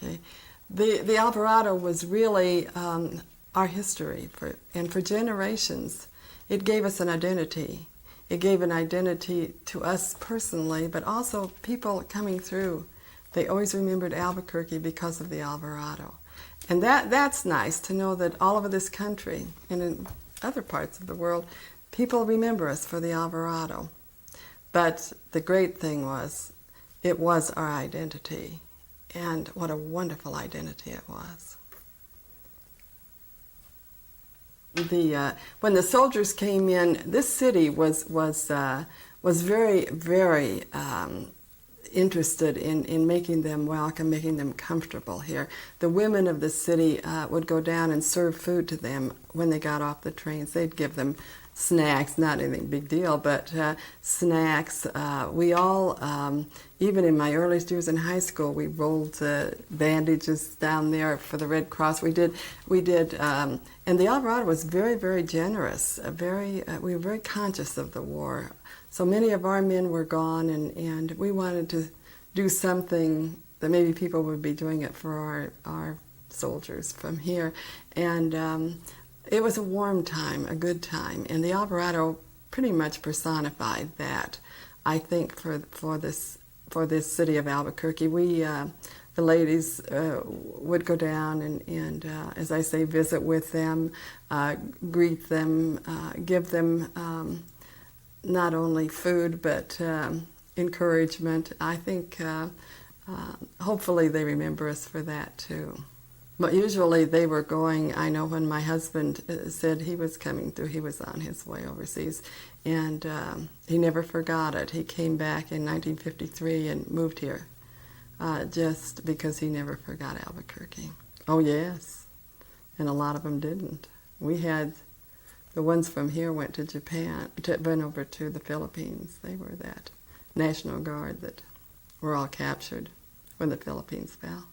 Okay. The Alvarado was really our history, and for generations, it gave us an identity. It gave an identity to us personally, but also people coming through. They always remembered Albuquerque because of the Alvarado. And that's nice to know that all over this country and in other parts of the world, people remember us for the Alvarado. But the great thing was, it was our identity. And what a wonderful identity it was. When the soldiers came in, this city was very, very interested in making them welcome, making them comfortable here. The women of the city would go down and serve food to them when they got off the trains. They'd give them snacks, not anything big deal, but snacks. We all, even in my earliest years in high school, we rolled bandages down there for the Red Cross. We did, and the Alvarado was very, very generous. We were very conscious of the war. So many of our men were gone, and we wanted to do something that maybe people would be doing it for our soldiers from here. And it was a warm time, a good time, and the Alvarado pretty much personified that. I think for this city of Albuquerque, the ladies would go down and as I say, visit with them, greet them, give them not only food but encouragement. I think hopefully they remember us for that too. But usually they were going, I know when my husband said he was coming through, he was on his way overseas, and he never forgot it. He came back in 1953 and moved here just because he never forgot Albuquerque. Oh yes, and a lot of them didn't. We had, the ones from here went to Japan, went over to the Philippines. They were that National Guard that were all captured when the Philippines fell.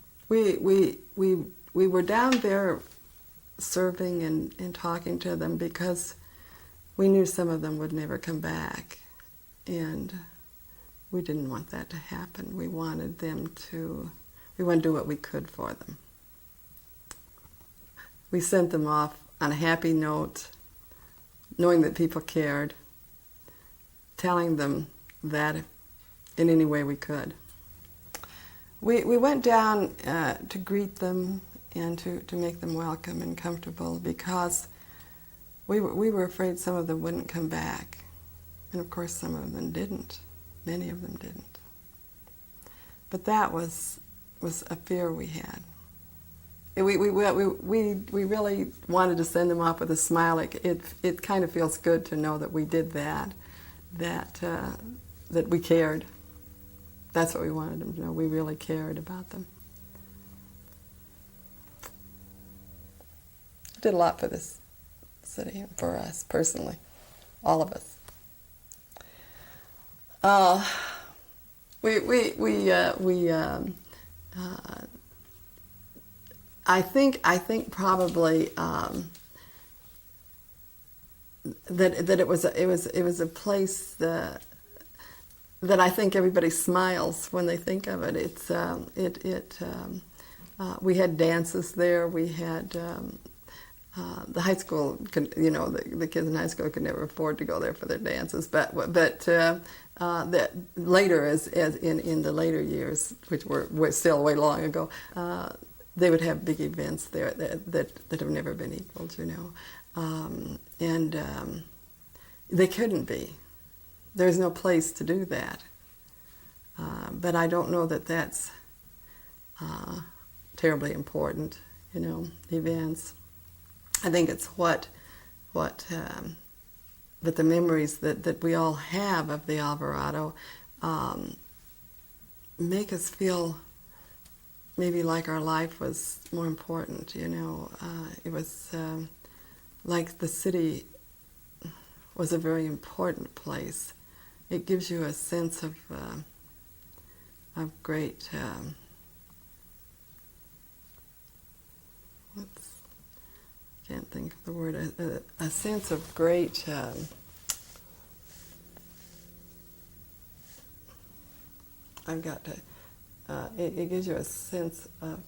We were down there serving and talking to them because we knew some of them would never come back, and we didn't want that to happen. We wanted to do what we could for them. We sent them off on a happy note, knowing that people cared, telling them that in any way we could. We went down to greet them and to make them welcome and comfortable because we were afraid some of them wouldn't come back. And of course some of them didn't. Many of them didn't. But that was a fear we had. We really wanted to send them off with a smile. It kind of feels good to know that we did that we cared. That's what we wanted them to know. We really cared about them. Did a lot for this city, for us personally, all of us. I think probably that it was a place that I think everybody smiles when they think of it. We had dances there. We had the high school. The kids in high school could never afford to go there for their dances. But that later, as in the later years, which were still way long ago, they would have big events there that have never been equaled. And they couldn't be. There's no place to do that. But I don't know that that's terribly important, events. I think it's what that the memories that we all have of the Alvarado make us feel maybe like our life was more important, It was like the city was a very important place. It gives you a sense of great, can't think of the word, a sense of great, I've got to, it gives you a sense of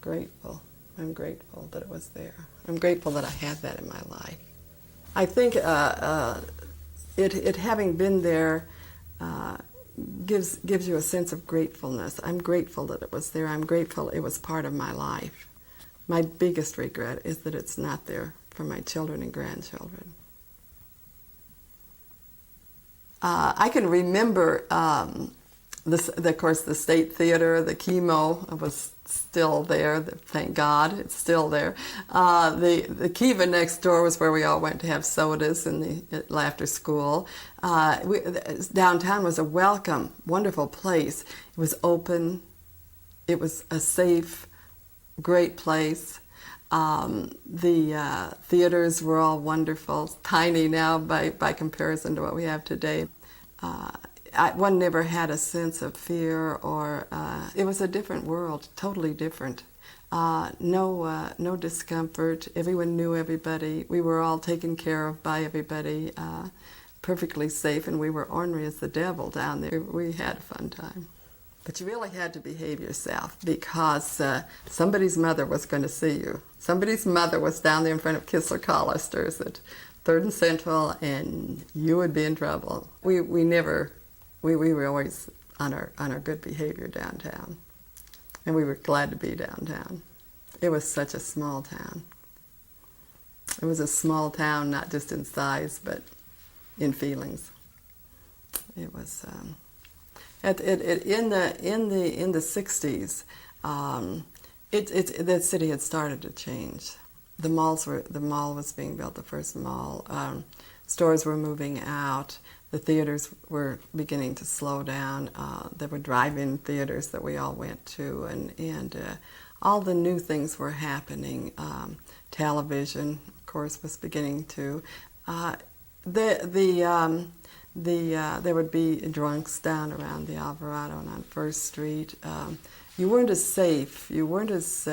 grateful. I'm grateful that it was there. I'm grateful that I had that in my life. I think it having been there gives you a sense of gratefulness. I'm grateful that it was there. I'm grateful it was part of my life. My biggest regret is that it's not there for my children and grandchildren. I can remember, of course, the State Theater, the chemo was still there. Thank God, it's still there. The Kiva next door was where we all went to have sodas after school. Downtown was a welcome, wonderful place. It was open. It was a safe, great place. The theaters were all wonderful, tiny now by comparison to what we have today. One never had a sense of fear or it was a different world, totally different. No discomfort. Everyone knew everybody. We were all taken care of by everybody, perfectly safe, and we were ornery as the devil down there. We had a fun time. But you really had to behave yourself because somebody's mother was going to see you. Somebody's mother was down there in front of Kistler Collister's at 3rd and Central, and you would be in trouble. We were always on our good behavior downtown, and we were glad to be downtown. It was such a small town. It was a small town, not just in size, but in feelings. It was. In the 60s, the city had started to change. The mall was being built, the first mall. Stores were moving out. The theaters were beginning to slow down. There were drive-in theaters that we all went to, and all the new things were happening. Television, of course, was beginning to. There would be drunks down around the Alvarado and on First Street. You weren't as safe. You weren't as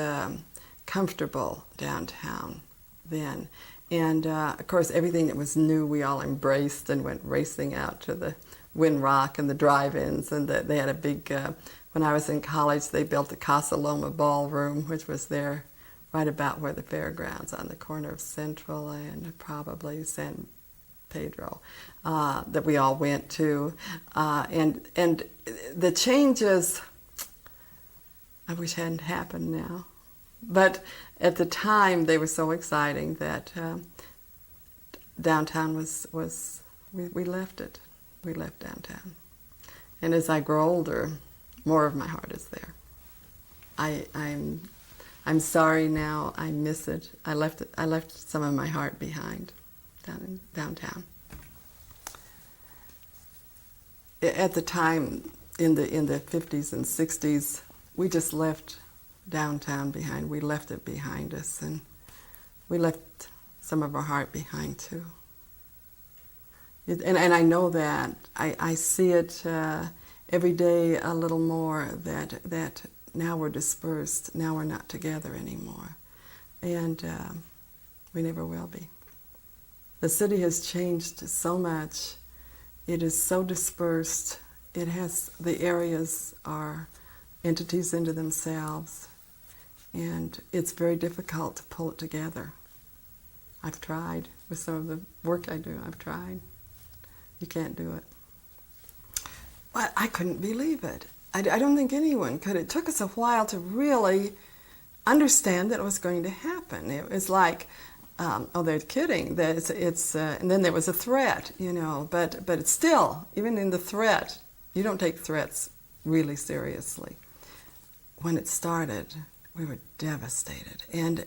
comfortable downtown then. And, of course, everything that was new we all embraced and went racing out to the Windrock and the drive-ins. And they had a big, when I was in college, they built the Casa Loma Ballroom, which was there right about where the fairgrounds, on the corner of Central and probably San Pedro, that we all went to, and the changes I wish hadn't happened now, but at the time they were so exciting that downtown was we left it. We left downtown, and as I grow older, more of my heart is there. I'm sorry now. I miss it. I left some of my heart behind. Downtown. At the time, in the 50s and 60s, we just left downtown behind. We left it behind us, and we left some of our heart behind too. And I know that. I see it every day a little more, that now we're dispersed, now we're not together anymore. And we never will be. The city has changed so much. It is so dispersed. The areas are entities into themselves, and it's very difficult to pull it together. I've tried with some of the work I do. I've tried. You can't do it. But I couldn't believe it. I don't think anyone could. It took us a while to really understand that it was going to happen. It was like, oh, they're kidding. And then there was a threat, But it's still, even in the threat, you don't take threats really seriously. When it started, we were devastated and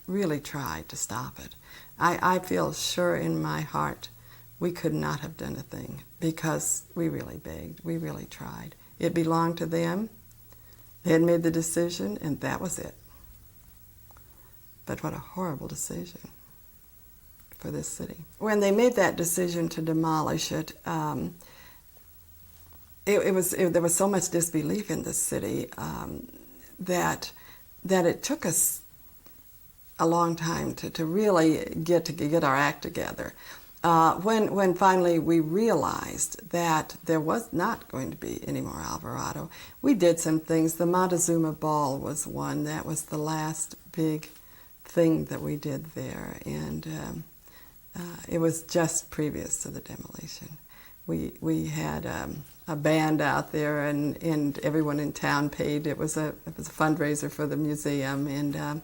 really tried to stop it. I feel sure in my heart we could not have done a thing because we really begged. We really tried. It belonged to them. They had made the decision, and that was it. But what a horrible decision for this city. When they made that decision to demolish it, there was so much disbelief in the city that it took us a long time to really get our act together. When finally we realized that there was not going to be any more Alvarado, we did some things. The Montezuma Ball was one. That was the last big thing that we did there, and it was just previous to the demolition. We had a band out there, and everyone in town paid. It was a fundraiser for the museum, and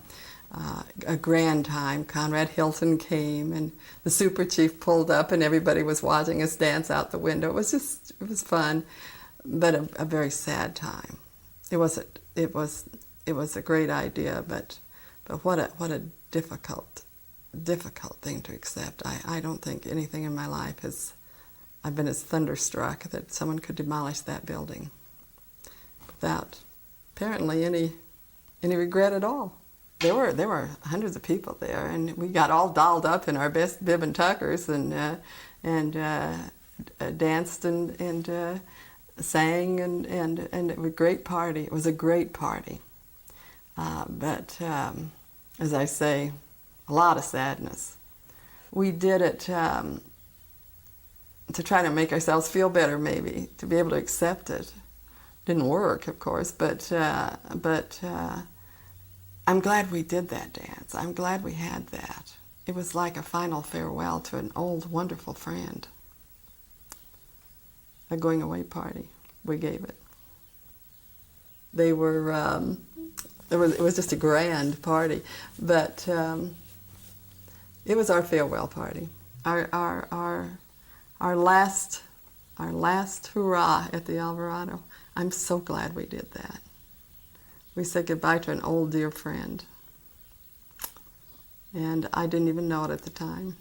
a grand time. Conrad Hilton came, and the super chief pulled up, and everybody was watching us dance out the window. It was fun, but a very sad time. It was a great idea, but what a difficult thing to accept. I don't think anything in my life I've been as thunderstruck that someone could demolish that building without apparently any regret at all. There were hundreds of people there, and we got all dolled up in our best bib and tuckers, and danced and sang, and it was a great party. It was a great party, but as I say, a lot of sadness. We did it to try to make ourselves feel better, maybe to be able to accept it. Didn't work, of course, but. I'm glad we did that dance. I'm glad we had that. It was like a final farewell to an old, wonderful friend. A going away party. We gave it. They were. It was just a grand party, but it was our farewell party. Our last hurrah at the Alvarado. I'm so glad we did that. We said goodbye to an old dear friend, and I didn't even know it at the time.